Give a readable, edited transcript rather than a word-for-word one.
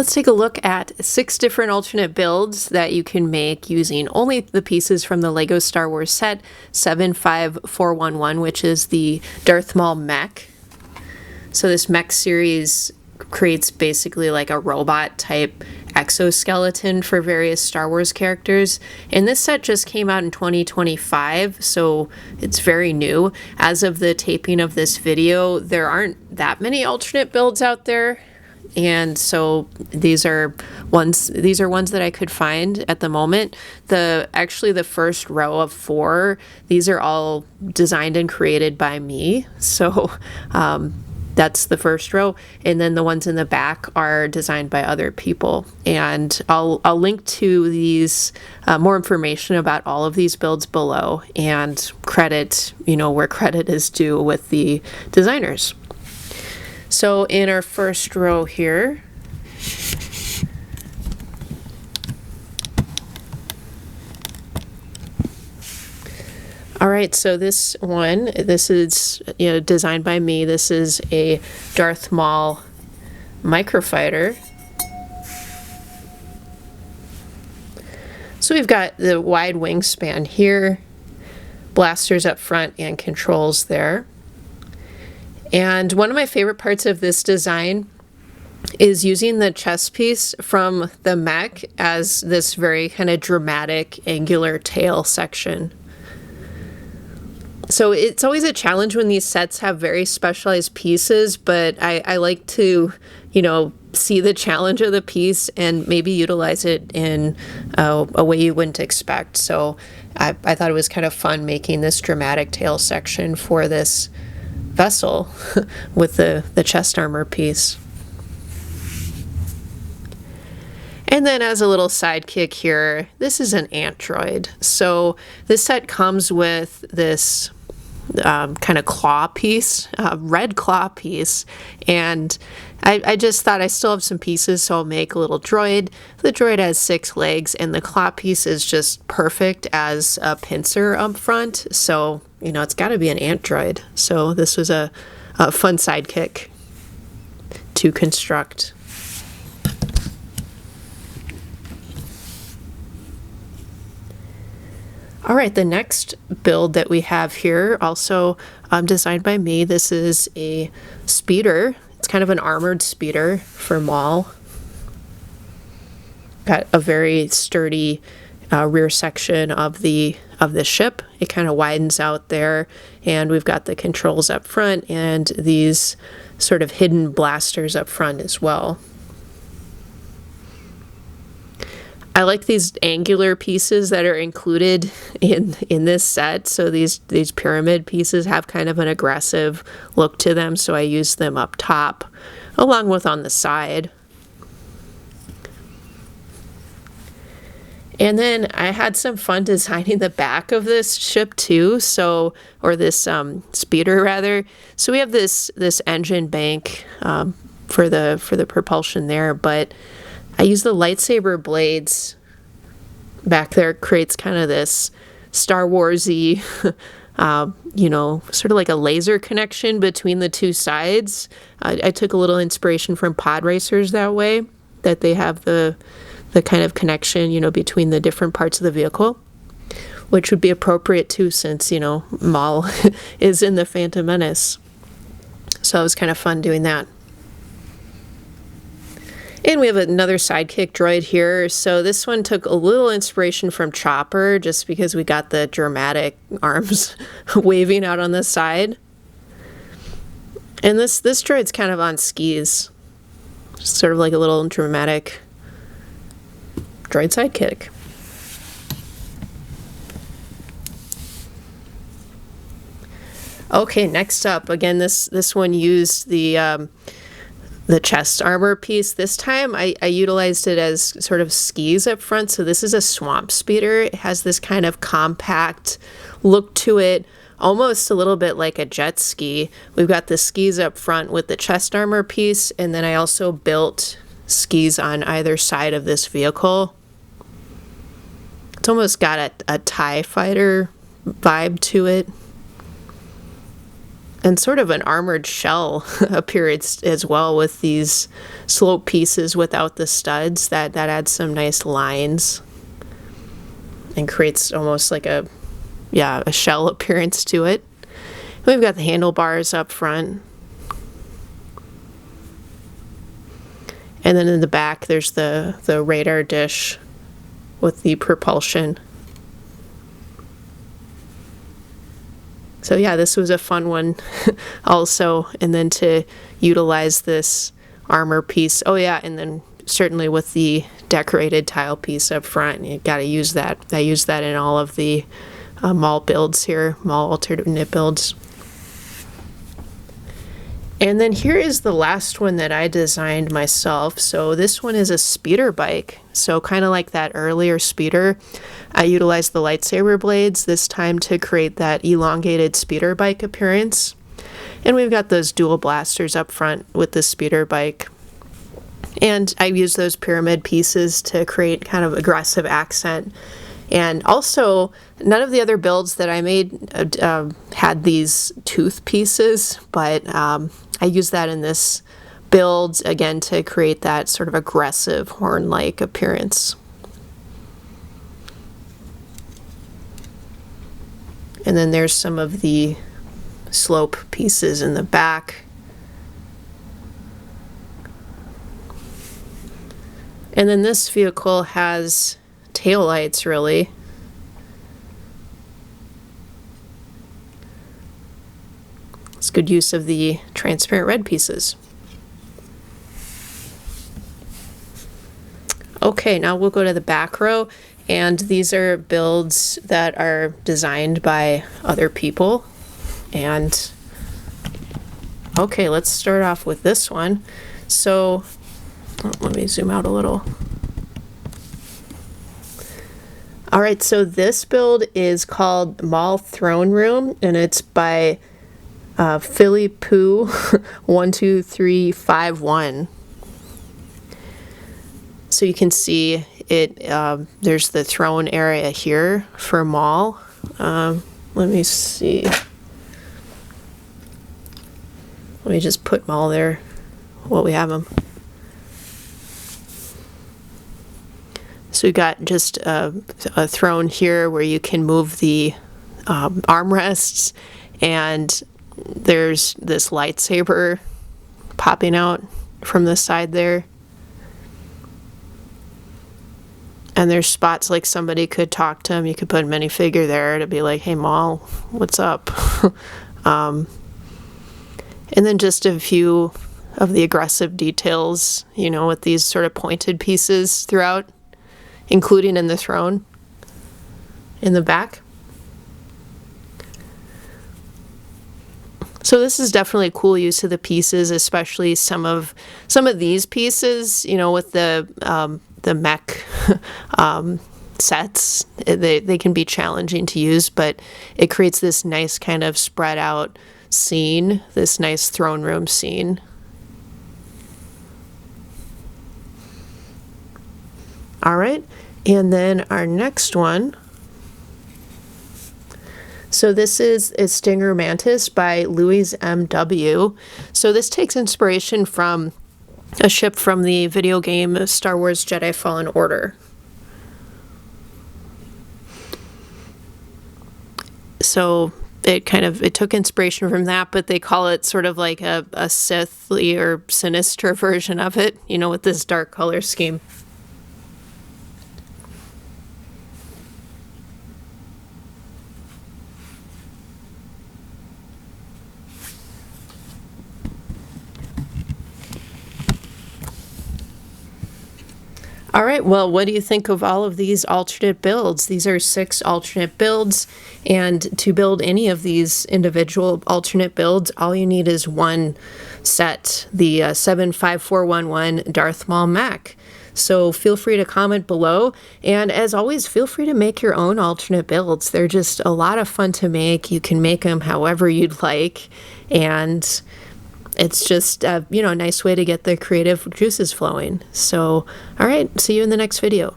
Let's take a look at 6 different alternate builds that you can make using only the pieces from the LEGO Star Wars set 75411, which is the Darth Maul Mech. So this Mech series creates basically like a robot type exoskeleton for various Star Wars characters, and this set just came out in 2025, so it's very new. As of the taping of this video, there aren't that many alternate builds out there, and so these are ones that I could find at the moment. Actually the first row of 4, these are all designed and created by me, so that's the first row, and then the ones in the back are designed by other people. And I'll link to these more information about all of these builds below, and credit, where credit is due with the designers. So in our first row here, all right, so this is designed by me. This is a Darth Maul Microfighter. So we've got the wide wingspan here, blasters up front, and controls there. And one of my favorite parts of this design is using the chest piece from the Mech as this very kind of dramatic angular tail section. So it's always a challenge when these sets have very specialized pieces, but I like to, see the challenge of the piece and maybe utilize it in a way you wouldn't expect. So I thought it was kind of fun making this dramatic tail section for this vessel with the chest armor piece. And then as a little sidekick here, this is an ant droid. So this set comes with this kind of claw piece, red claw piece, and I just thought I still have some pieces, so I'll make a little droid. The droid has 6 legs, and the claw piece is just perfect as a pincer up front, so it's got to be an ant droid. So this was a fun sidekick to construct. All right, the next build that we have here, also designed by me. This is a speeder. It's kind of an armored speeder for Maul. Got a very sturdy rear section of the ship. It kind of widens out there, and we've got the controls up front and these sort of hidden blasters up front as well. I like these angular pieces that are included in this set. So these pyramid pieces have kind of an aggressive look to them, so I use them up top along with on the side. And then I had some fun designing the back of this ship too, or this speeder rather. So we have this engine bank for the propulsion there, but I use the lightsaber blades back there. It creates kind of this Star Wars-y, sort of like a laser connection between the two sides. I took a little inspiration from pod racers that way, that they have the kind of connection, between the different parts of the vehicle, which would be appropriate too, since, Maul is in the Phantom Menace. So it was kind of fun doing that. And we have another sidekick droid here. So this one took a little inspiration from Chopper, just because we got the dramatic arms waving out on the side. And this droid's kind of on skis. Just sort of like a little dramatic droid sidekick. Okay, next up, again, this one used the chest armor piece. This time I utilized it as sort of skis up front. So this is a swamp speeder. It has this kind of compact look to it, almost a little bit like a jet ski. We've got the skis up front with the chest armor piece, and then I also built skis on either side of this vehicle. It's almost got a TIE fighter vibe to it. and sort of an armored shell appearance as well with these slope pieces without the studs. That adds some nice lines and creates almost like a shell appearance to it. We've got the handlebars up front. And then in the back there's the radar dish with the propulsion. So yeah, this was a fun one also. And then to utilize this armor piece. Oh yeah, and then certainly with the decorated tile piece up front, you got to use that. I use that in all of the Maul builds here, Maul alternate builds. And then here is the last one that I designed myself. So this one is a speeder bike. So kind of like that earlier speeder, I utilized the lightsaber blades this time to create that elongated speeder bike appearance. And we've got those dual blasters up front with the speeder bike. And I used those pyramid pieces to create kind of aggressive accent. And also, none of the other builds that I made had these tooth pieces, but I used that in this build, again, to create that sort of aggressive horn-like appearance. And then there's some of the slope pieces in the back. And then this vehicle has taillights, really. It's good use of the transparent red pieces. Okay, now we'll go to the back row, and these are builds that are designed by other people. And okay, let's start off with this one. So let me zoom out a little. All right, so this build is called Maul Throne Room, and it's by Philly Poo 12351. So you can see it. There's the throne area here for Maul. Let me see. Let me just put Maul there while we have him. So we got just a throne here where you can move the armrests, and there's this lightsaber popping out from the side there. And there's spots like somebody could talk to him. You could put a minifigure there to be like, hey Maul, what's up? And then just a few of the aggressive details, you know, with these sort of pointed pieces throughout, including in the throne in the back. So this is definitely a cool use of the pieces, especially some of these pieces, you know, with the mech sets. They can be challenging to use, but it creates this nice kind of spread out scene, this nice throne room scene. All right, and then our next one. So this is a Stinger Mantis by luismw. So this takes inspiration from a ship from the video game Star Wars Jedi Fallen Order. So it took inspiration from that, but they call it sort of like a Sith-y or sinister version of it, you know, with this dark color scheme. All right, well, what do you think of all of these alternate builds? These are 6 alternate builds, and to build any of these individual alternate builds, all you need is one set, the 75411 Darth Maul Mech. So feel free to comment below, and as always, feel free to make your own alternate builds. They're just a lot of fun to make. You can make them however you'd like, and it's just a nice way to get the creative juices flowing. So, all right, see you in the next video.